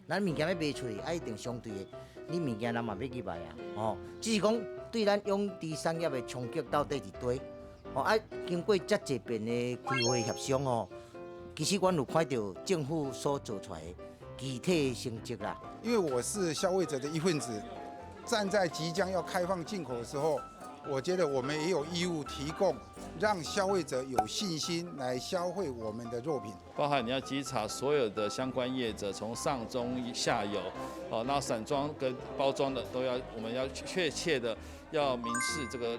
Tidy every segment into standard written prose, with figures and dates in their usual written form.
咱物件要卖出去，一定相对的，你物件人嘛要去卖啊，只是讲对咱养殖产业的冲击到底伫底，经过遮济遍的开会协商其实阮有看到政府所做出来的具体的成绩啦。因为我是消费者的一份子，站在即将要开放进口的时候，我觉得我们也有义务提供，让消费者有信心来消费我们的肉品。包含你要稽查所有的相关业者，从上中下游，那散装跟包装的我们要确切的要明示这个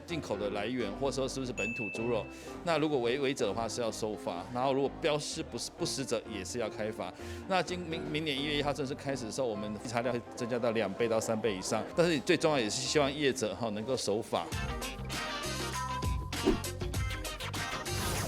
进口的来源，或者说是不是本土猪肉。那如果违者的话是要收罚，然后如果标示不实者也是要开罚。那明年1月1号正式开始的时候，我们材料会增加到2倍到3倍以上。但是最重要也是希望业者能够守法。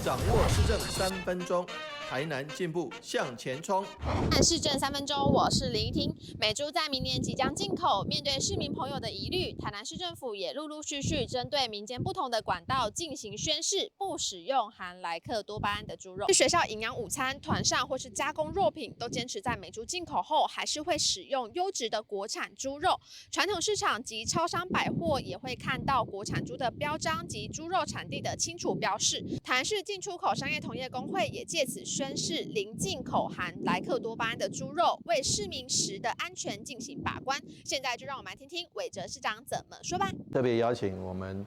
掌握市政3分钟，台南进步向前冲。看市政3分钟，我是林依婷。美猪在明年即将进口，面对市民朋友的疑虑，台南市政府也陆陆续续针对民间不同的管道进行宣示，不使用含莱克多巴胺的猪肉。学校营养午餐、团膳或是加工肉品，都坚持在美猪进口后，还是会使用优质的国产猪肉。传统市场及超商百货也会看到国产猪的标章及猪肉产地的清楚标示。台南市进出口商业同业工会也借此宣示零进口含莱克多巴胺的猪肉，为市民食的安全进行把关。现在就让我们来听听韦哲市长怎么说吧。特别邀请我们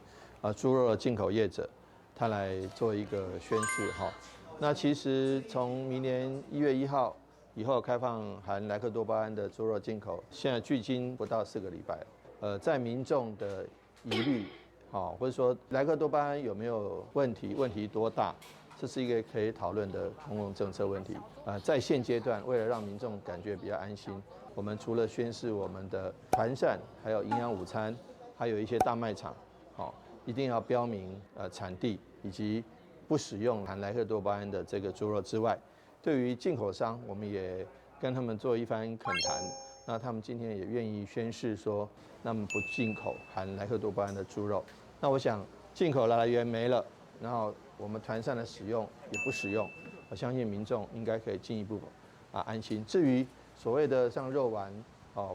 猪肉的进口业者，他来做一个宣示哈。那其实从明年1月1号以后开放含莱克多巴胺的猪肉进口，现在距今不到4个礼拜。在民众的疑虑，或者说莱克多巴胺有没有问题，问题多大？这是一个可以讨论的公共政策问题。在现阶段，为了让民众感觉比较安心，我们除了宣示我们的团膳，还有营养午餐，还有一些大卖场，一定要标明产地以及不使用含莱克多巴胺的这个猪肉之外，对于进口商，我们也跟他们做一番恳谈。那他们今天也愿意宣示说，那么不进口含莱克多巴胺的猪肉。那我想进口来源没了，然后我们团膳的使用也不使用，我相信民众应该可以进一步安心。至于所谓的像肉丸、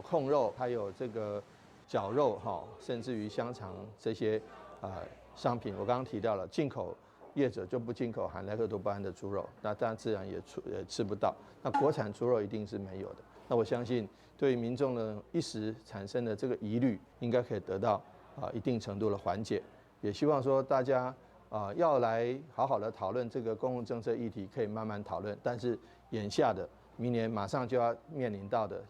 控肉，还有这个绞肉甚至于香肠这些商品，我刚刚提到了，进口业者就不进口含莱克多巴胺的猪肉，那当然自然也吃不到。那国产猪肉一定是没有的。那我相信对于民众的一时产生的这个疑虑，应该可以得到一定程度的缓解。也希望说大家要来好好的讨论这个公共政策议题，可以慢慢讨论。但是眼下的明年马上就要面临到的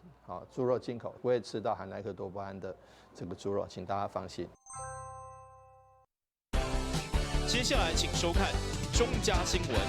猪肉进口，不会吃到含莱克多巴胺的这个猪肉，请大家放心。接下来请收看中嘉新闻。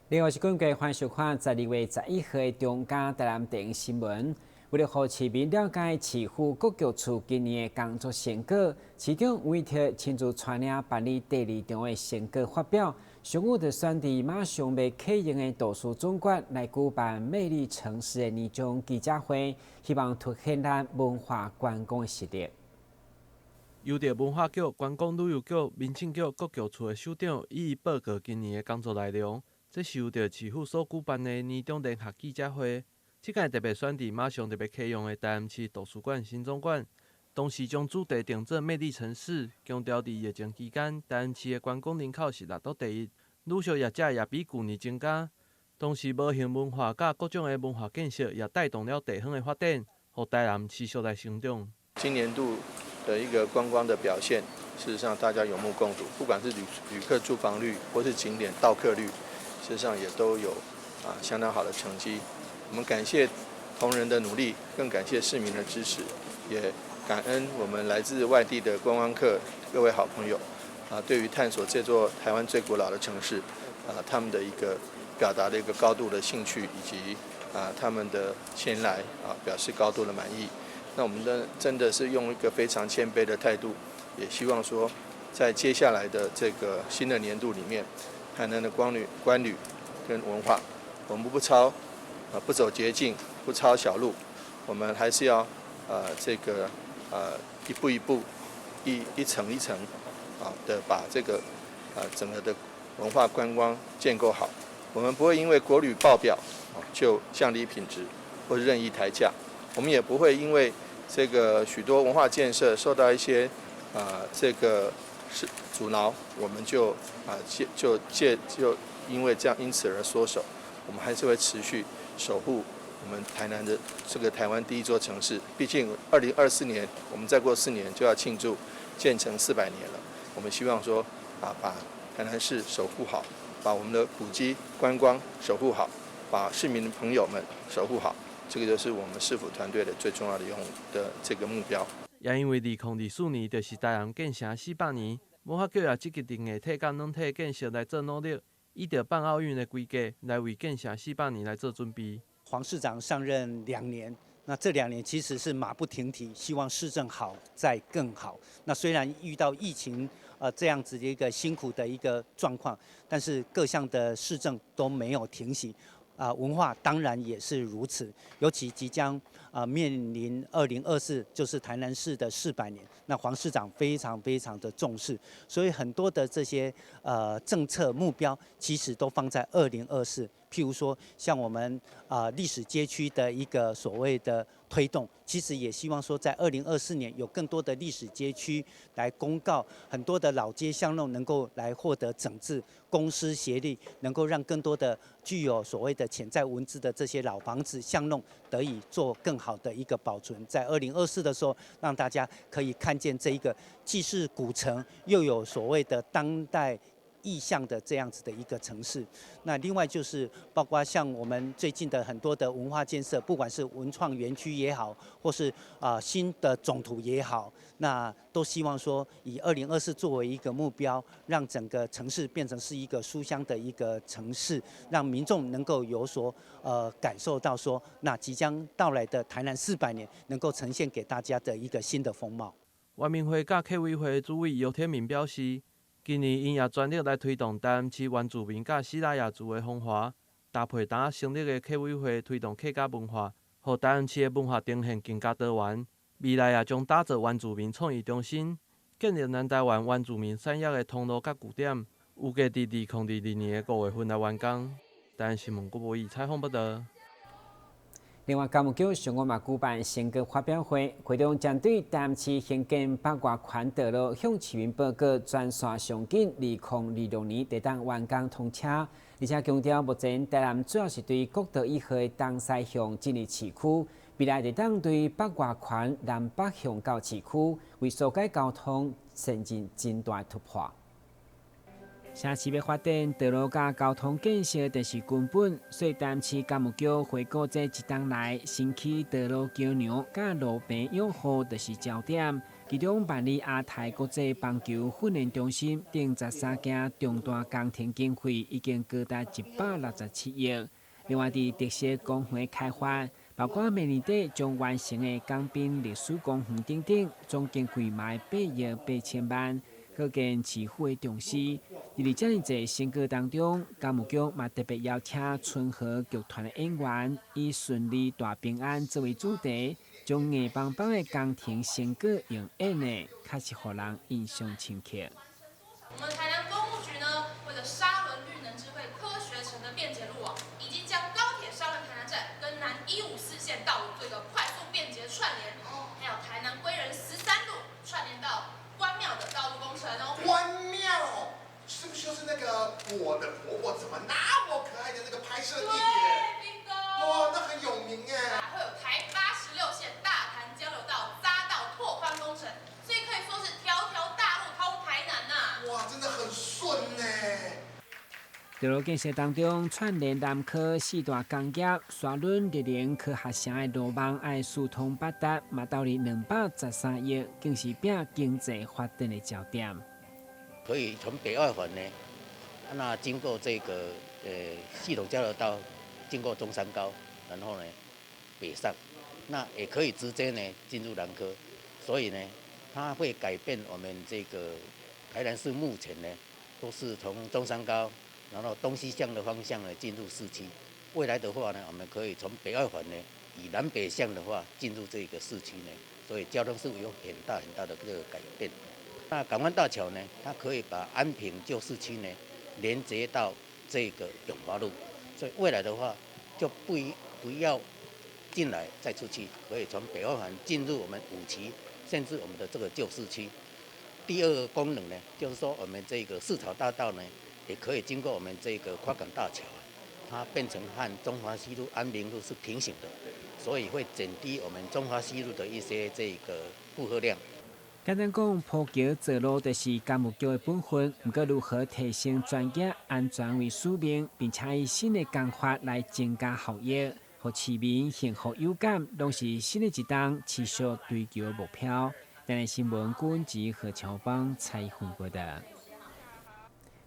另外是观众欢迎收看12月11号的中嘉台南电影新闻。为了让市民了解市府各局处今年的工作成果，市长委托亲自带领办理第2场的成果发表。上午就选伫马上要启用的图书总馆来举办魅力城市的年终记者会，希望凸显咱文化观光的实力。由着文化局、观光旅游局、民政局各局处的首长一一报告今年的工作内容。这是由着市府所举办的年终联合记者会，这届特别选伫马上就要启用的台南市图书馆新总馆，同时将主题定做魅力城市，强调伫疫情期间，台南市的观光人口是列岛第1，旅宿业者也比去年增加。同时，无形文化甲各种的文化建设也带动了地方的发展，互台南持续来成长。今年度的一个观光的表现，事实上大家有目共睹，不管是旅客住房率或是景点到客率。事实上也都有相当好的成绩，我们感谢同仁的努力，更感谢市民的支持，也感恩我们来自外地的观光客各位好朋友对于探索这座台湾最古老的城市他们的一个表达的一个高度的兴趣，以及他们的前来表示高度的满意。那我们真的是用一个非常谦卑的态度，也希望说在接下来的这个新的年度里面，台南的观旅跟文化，我们不超不走捷径，不抄小路，我们还是要一步一步、一层一层的把这个整个的文化观光建构好。我们不会因为国旅报表就降低品质或是任意抬价，我们也不会因为这个许多文化建设受到一些阻挠，我们就因为这样因此而缩手。我们还是会持续守护我们台南的这个台湾第一座城市。毕竟2024年，我们再过4年就要庆祝建成400年了。我们希望说把台南市守护好，把我们的古迹观光守护好，把市民的朋友们守护好。这个就是我们市府团队的最重要的这个目标。也因为2024年就是台南建成400年，文化局也积极定下体感软体建设来做努力，依照办奥运的规格来为建成400年来做准备。黄市长上任2年，那这2年其实是马不停蹄，希望市政好再更好。那虽然遇到疫情这样子的一个辛苦的一个状况，但是各项的市政都没有停息。文化当然也是如此，尤其即将面临2024，就是台南市的400年。那黄市长非常非常的重视，所以很多的这些政策目标其实都放在2024。譬如说，像我们历史街区的一个所谓的推动，其实也希望说，在2024年有更多的历史街区来公告，很多的老街巷弄能够来获得整治，公私协力，能够让更多的具有所谓的潜在文字的这些老房子巷弄得以做更好的一个保存。在2024的时候，让大家可以看见这一个既是古城，又有所谓的当代意象的这样子的一个城市。那另外就是包括像我们最近的很多的文化建设，不管是文创园区也好，或是新的总图也好，那都希望说以2024作为一个目标，让整个城市变成是一个书香的一个城市，让民众能够有所感受到说，那即将到来的台南400年能够呈现给大家的一个新的风貌。原民会甲客委会主委姚天明表示，今年因也全力来推动台南市原住民甲西拉雅族的风华，搭配当成立的客委会推动客家文化，让台南市的文化呈现更加多元。未来也将打造原住民创意中心，建立南台湾原住民产业的通路甲据点，预计伫2022年5月份来完工。台南新闻郭博义采访报道。另外，高木局上午嘛举办选举发表会，会中针对台南市兴建北外环道路向市民报告全线上紧，2026年得当完工通车，而且强调目前台南主要是对国道1号的东西向进入市区，未来得当对北外环南北向到市区，为疏解交通呈现真大突破。城市要发展道路甲交通建设，就是根本。所以，台南市工务局回顾这1冬来新起道路桥梁甲路边养护，就是焦点。其中，万里亚太国际棒球训练中心顶13件重大工程经费已经高达167亿。另外，伫特色公园开发，包括明年底将完成的港滨历史公园等等，总经费卖8亿8千万。可见市府的重视。伫遮尔侪选举当中，工务局嘛特别邀请春和剧团的演员，以顺利大平安作为主题，将硬邦邦的宫廷选举用演的，确实互人印象深刻。我们台南公务局呢，为了沙仑绿能智慧科学城的便捷路网，已经将高铁沙仑台南站跟南154线道路做一个快速便捷串联，还有台南归仁13路串联到关庙的道路工程哦。关庙是不是就是那个我的婆婆怎么那么可爱的那个拍摄地点？对，bingo。哇，那很有名哎。还会有台86线大潭交流道匝道拓宽工程，所以可以说是条条大路通台南呐。哇，真的很顺呢。道路建设当中，串联南科4大工业，沙仑历年科学城的路网爱疏通八达，嘛到了213亿，更是变经济发展的焦点。可以从北外环呢，那经过这个系统交流道，经过中山高，然后呢北上，那也可以直接呢进入南科，所以呢，它会改变我们这个台南市目前呢都是从中山高，然后东西向的方向呢进入市区，未来的话呢，我们可以从北二环呢，以南北向的话进入这个市区呢，所以交通是有很大的这个改变。那港湾大桥呢，它可以把安平旧市区呢连接到这个永华路，所以未来的话就不要进来再出去，可以从北二环进入我们五期，甚至我们的这个旧市区。第二个功能呢，就是说我们这个市草大道呢，也可以经过我们这个跨港大桥，它变成和中华西路、安平路是平行的，所以会减低我们中华西路的一些这个负荷量。简单讲，铺桥造路就是干木桥的本分，不过如何提升专业、安全为使命，并且以新的工法来增加效益，让市民幸福有感，拢是新的一档持续追求的目标。今日新闻官及何乔邦采访报道。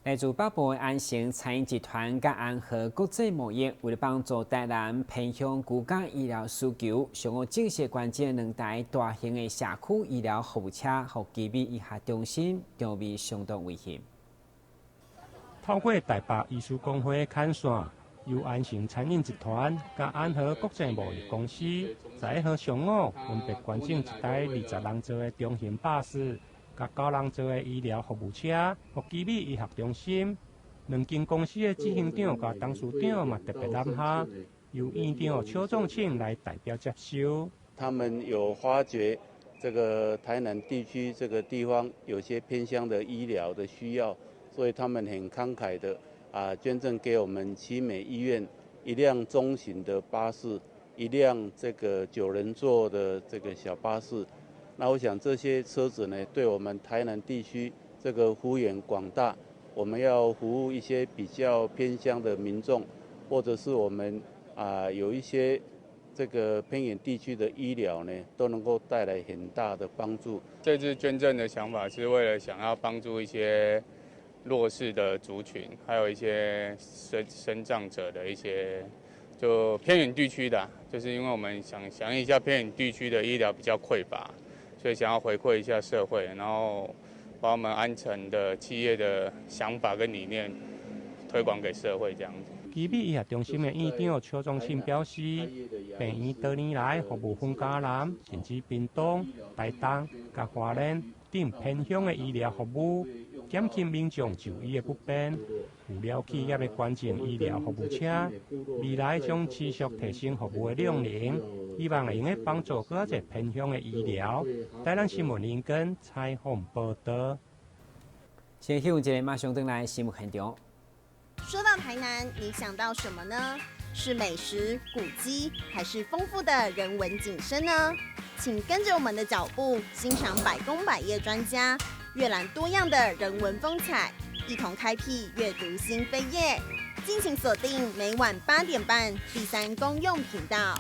来自北部的安诚餐饮集团甲安和国际贸易，为了帮助台南偏向居家医疗需求，上午正式关接2台大型的社区医疗服务车，互基比医学中心，场面相当危险。透过台北医师公会牵线，由安诚餐饮集团甲安和国际贸易公司，在1号上午分别关进1台20人座的中型巴士。甲9人座的医疗服务车，互基比医学中心2间公司的执行长甲董事长嘛特别揽下，由院长邱仲庆来代表接收。他们有发觉这个台南地区这个地方有些偏乡的医疗的需要，所以他们很慷慨的捐赠给我们奇美医院1辆中型的巴士，1辆这个9人座的这个小巴士。那我想这些车子呢，对我们台南地区这个幅员广大，我们要服务一些比较偏乡的民众，或者是我们有一些这个偏远地区的医疗呢，都能够带来很大的帮助。这次捐赠的想法是为了想要帮助一些弱势的族群，还有一些身障者的一些就偏远地区的，就是因为我们想响应一下偏远地区的医疗比较匮乏。所以想要回馈一下社会，然后把我们安诚的企业的想法跟理念推广给社会，这样子。基比医学中心的院长邱仲庆表示，病院多年来服务分嘉南，甚至屏东、台东、甲花莲等偏乡的医疗服务，减轻民众就医的不便。有了企业的关键医疗服务车，未来将持续提升服务的量能，希望会用帮助更多偏乡的医疗。台南新闻林根采访报道。先休一个，马上回来新闻现场。说到台南，你想到什么呢？是美食、古迹，还是丰富的人文景深呢？请跟着我们的脚步，欣赏百工百业专家阅览多样的人文风采，一同开辟阅读新飞页。敬请锁定每晚8点半第3公用频道。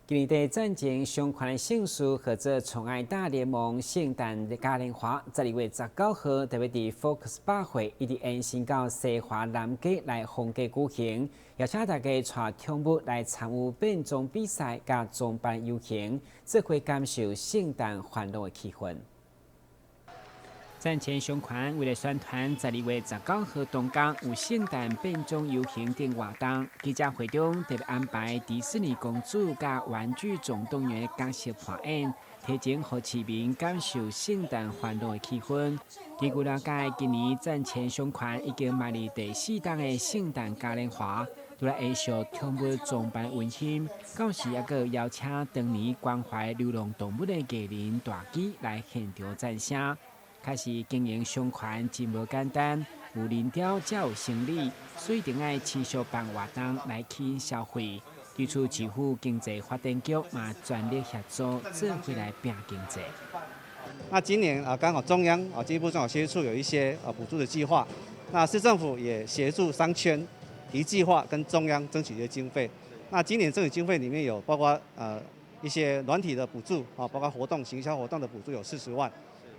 今年的战前相关的姓氏或者宠爱大联盟圣诞嘉年华，在2月19号特别伫 Focus 百货以及延伸到西华南街来逢街举行，邀请大家带宠物来参与变装比赛，甲装扮游行，这会感受圣诞欢乐的气氛。战前相关为了宣传，在2月19号东港有圣诞变装游行等活动，记者会中特别安排迪士尼公主甲玩具总动员的角色表演，提前让市民感受圣诞欢乐的气氛。根据了解，今年战前相关已经迈入第4档的圣诞嘉年华，除了艺术宠物装扮温馨，到时也个邀请当年关怀流浪动物的艺人大机来现场赞声。开始经营相关真无简单，有人调才有生理，所以定爱持续办活动来吸引消费。对此，市府经济发展局嘛全力协助，做回来拼经济。那今年刚好中央经济部中小企业处有一些补助的计划，那市政府也协助商圈提计划跟中央争取一些经费。那今年争取经费里面有包括一些软体的补助啊，包括行销活动的补助有40万，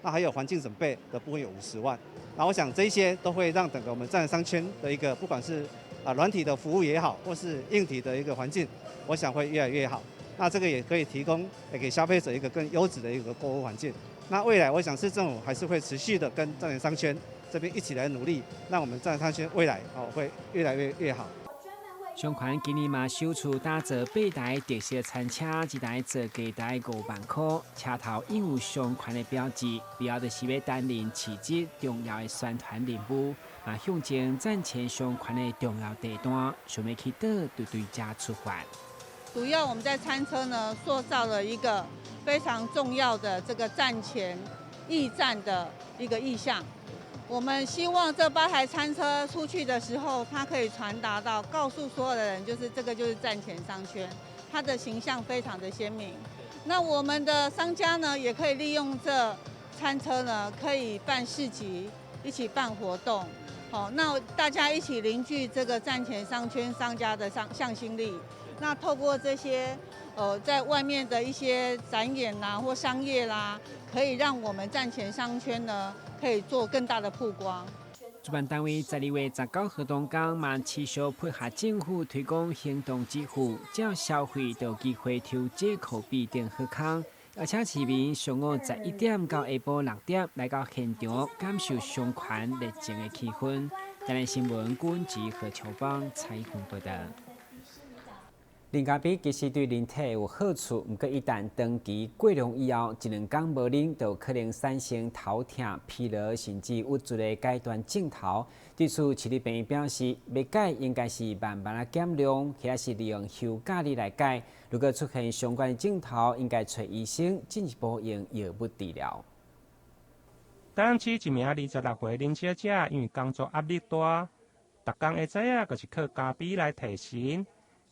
那还有环境准备的部分有50万。那我想这些都会让整个我们站商圈的一个不管是软体的服务也好，或是硬体的一个环境，我想会越来越好。那这个也可以提供给消费者一个更优质的一个购物环境。那未来我想市政府还是会持续的跟站商圈这边一起来努力，让我们站商圈未来会越来越好。上款今年嘛首次打造8台特色餐车，一台造价大概5万块，车头印有上款的标志，标就是要担任市集重要的宣传任务，嘛向前展现上款的重要地段，想要去倒就对家出发。主要我们在餐车呢，塑造了一个非常重要的这个站前驿站的一个意象。我们希望这8台餐车出去的时候，它可以传达到，告诉所有的人，就是这个就是站前商圈，它的形象非常的鲜明。那我们的商家呢，也可以利用这餐车呢，可以办市集，一起办活动。好，那大家一起凝聚这个站前商圈商家的向心力。那透过这些在外面的一些展演啦或商业啦，可以让我们站前商圈呢可以做更大的曝光。主办单位12月19号动工，嘛持续配合政府推广行动支付，只要消费就有机会抽折扣必定好康。而且市民上午11点到下晡6点来到现场，感受上款热情的气氛。台南新闻管及何秋芳采访报道。零咖啡其实对人体有好处，不过一旦长期过量以后，1、2天无啉，就可能产生头痛、疲劳，甚至郁卒的阶段症头。对此，市立病院表示，要改应该是慢慢的减量，或者是利用休假日来改。如果出现相关的症头，应该找医生进一步用药物治疗。台南市一名26岁林小姐，因为工作压力大，逐工会知影就是靠咖啡来提神。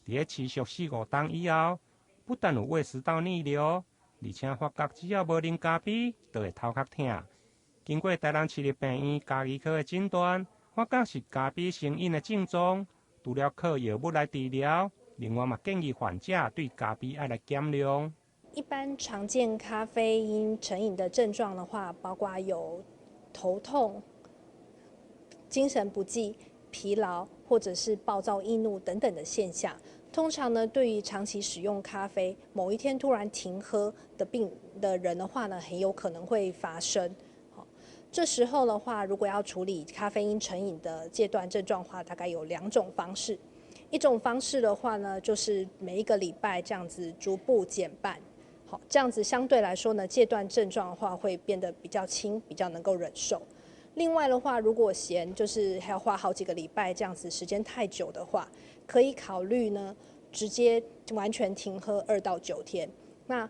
伫咧持续4、5天以后，不但有胃食道逆流，而且发觉只要无啉咖啡，就会头壳痛。经过台南市立病院家医科的诊断，发觉是咖啡成瘾的症状，除了靠药物来治疗，另外嘛建议患者对咖啡爱来减量。一般常见咖啡因成瘾的症状的话，包括有头痛、精神不济、疲劳或者是暴躁易怒等等的现象。通常呢，对于长期使用咖啡，某一天突然停喝的人的话呢，很有可能会发生。这时候的话，如果要处理咖啡因成瘾的戒断症状的话，大概有2种方式。一种方式的话呢，就是每一个礼拜这样子逐步减半。好，这样子相对来说呢，戒断症状的话会变得比较轻，比较能够忍受。另外的话，如果嫌就是还要花好几个礼拜这样子时间太久的话，可以考虑呢直接完全停喝2到9天。那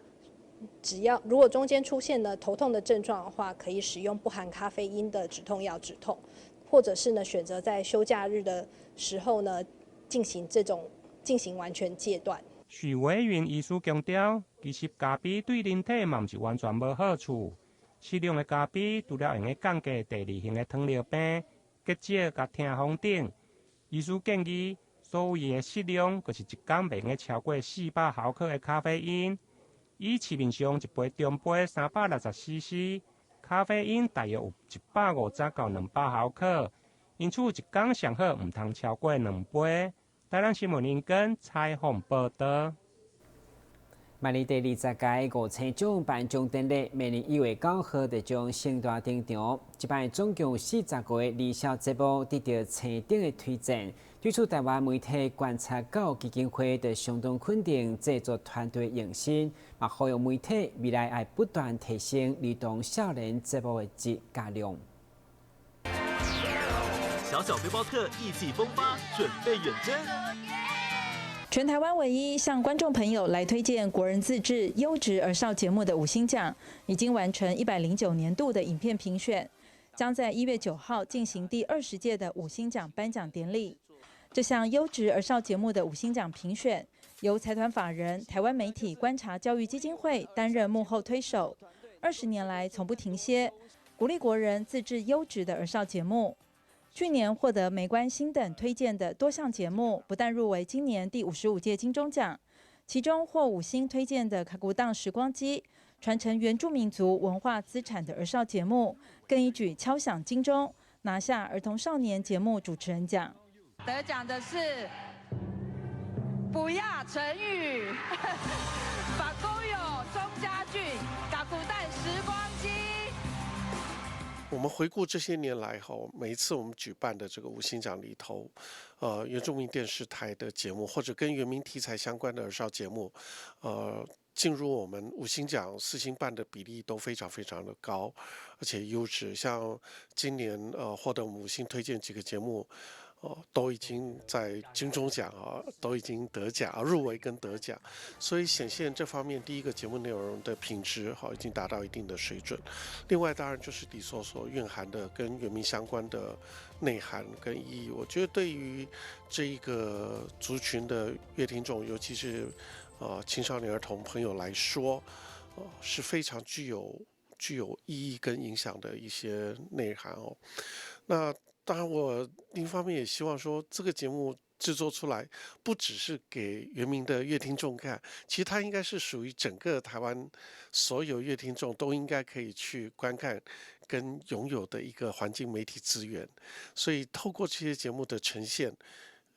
如果中间出现了头痛的症状的话，可以使用不含咖啡因的止痛药止痛，或者是呢选择在休假日的时候呢进行完全戒断。许委员医师强调，其实咖啡对人体嘛不是完全无好处。适量的咖啡除了用来降低第2型的糖尿病、结石、甲痛风等，医师建议所谓的适量，就是一天袂用超过400毫克的咖啡因。以市面上一杯中杯360cc， 咖啡因大约有150到200毫克，因此一天上好唔通超过2杯。台南新闻林根采访报道。明年第20届5星奖颁奖典礼，明年1月9号就将盛大登场。这摆总共有40个理想节目得到青顶的推荐。对此，台湾媒体观察教育基金会就相当肯定制作团队用心，也呼吁媒体未来要不断提升儿童少年节目的质加量。小小背包客意气风发，准备远征。全台湾唯一向观众朋友来推荐国人自制优质儿少节目的5星奖，已经完成109年度的影片评选，将在1月9号进行第20届的5星奖颁奖典礼。这项优质儿少节目的5星奖评选，由财团法人台湾媒体观察教育基金会担任幕后推手，20年来从不停歇，鼓励国人自制优质的儿少节目。去年获得梅关星等推荐的多项节目，不但入围今年第55届金钟奖，其中获5星推荐的《卡古当时光机》，传承原住民族文化资产的儿少节目，更一举敲响金钟，拿下儿童少年节目主持人奖。得奖的是不亚成语，法公有钟家俊，卡古蛋时光机。我们回顾这些年来后，每一次我们举办的这个5星奖里头，原住民电视台的节目或者跟原民题材相关的儿少节目，进入我们5星奖4星半的比例都非常非常的高，而且优质。像今年获得5星推荐几个节目，都已经在金钟奖都已经得奖入围跟得奖，所以显现这方面第一个节目内容的品质已经达到一定的水准。另外当然就是里所蕴含的跟原民相关的内涵跟意义，我觉得对于这一个族群的乐听众，尤其是青少年儿童朋友来说，是非常具有意义跟影响的一些内涵哦。那当然，我另一方面也希望说，这个节目制作出来，不只是给原民的乐听众看，其实它应该是属于整个台湾所有乐听众都应该可以去观看跟拥有的一个环境媒体资源。所以透过这些节目的呈现，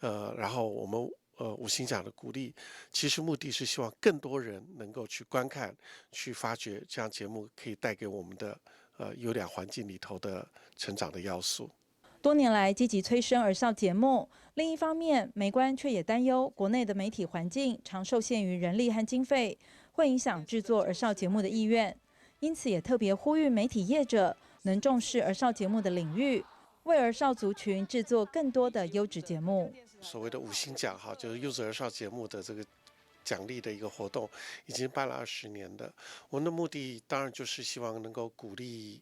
然后我们5星奖的鼓励，其实目的是希望更多人能够去观看、去发掘这样节目可以带给我们的优良环境里头的成长的要素。多年来积极催生儿少节目，另一方面，梅关却也担忧国内的媒体环境常受限于人力和经费，会影响制作儿少节目的意愿。因此，也特别呼吁媒体业者能重视儿少节目的领域，为儿少族群制作更多的优质节目。所谓的5星奖就是优质儿少节目的这个奖励的一个活动，已经办了20年的。我们的目的当然就是希望能够鼓励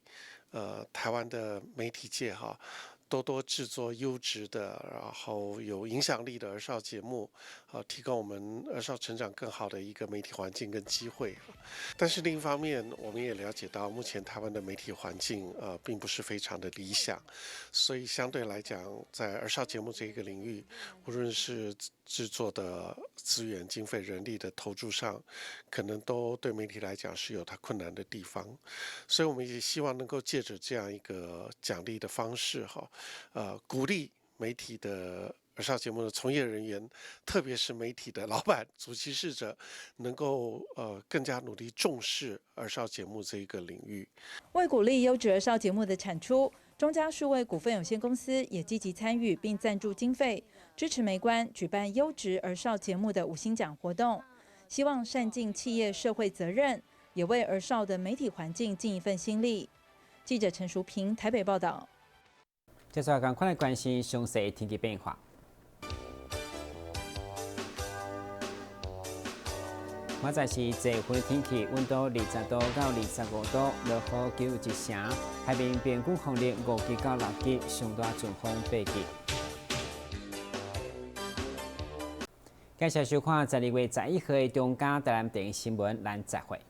台湾的媒体界多多制作优质的，然后有影响力的儿少节目，提供我们儿少成长更好的一个媒体环境跟机会。但是另一方面，我们也了解到，目前台湾的媒体环境并不是非常的理想，所以相对来讲，在儿少节目这一个领域，无论是制作的资源、经费、人力的投注上，可能都对媒体来讲是有它困难的地方。所以我们也希望能够借着这样一个奖励的方式鼓励媒体的儿少节目的从业人员，特别是媒体的老板、主持事者，能够更加努力重视儿少节目这一个领域。为鼓励优质儿少节目的产出，中嘉数位股份有限公司也积极参与并赞助经费，支持梅关举办优质儿少节目的5星奖活动，希望善尽企业社会责任，也为儿少的媒体环境尽一份心力。记者陈淑平台北报道。接下来赶快来关心详细天气变化。明仔是最风的天气，温度20度到25度，落雨9成，海面平均风力5级到6级，上大阵风8级。感谢收看12月11号的中嘉台南电视新闻，咱再会。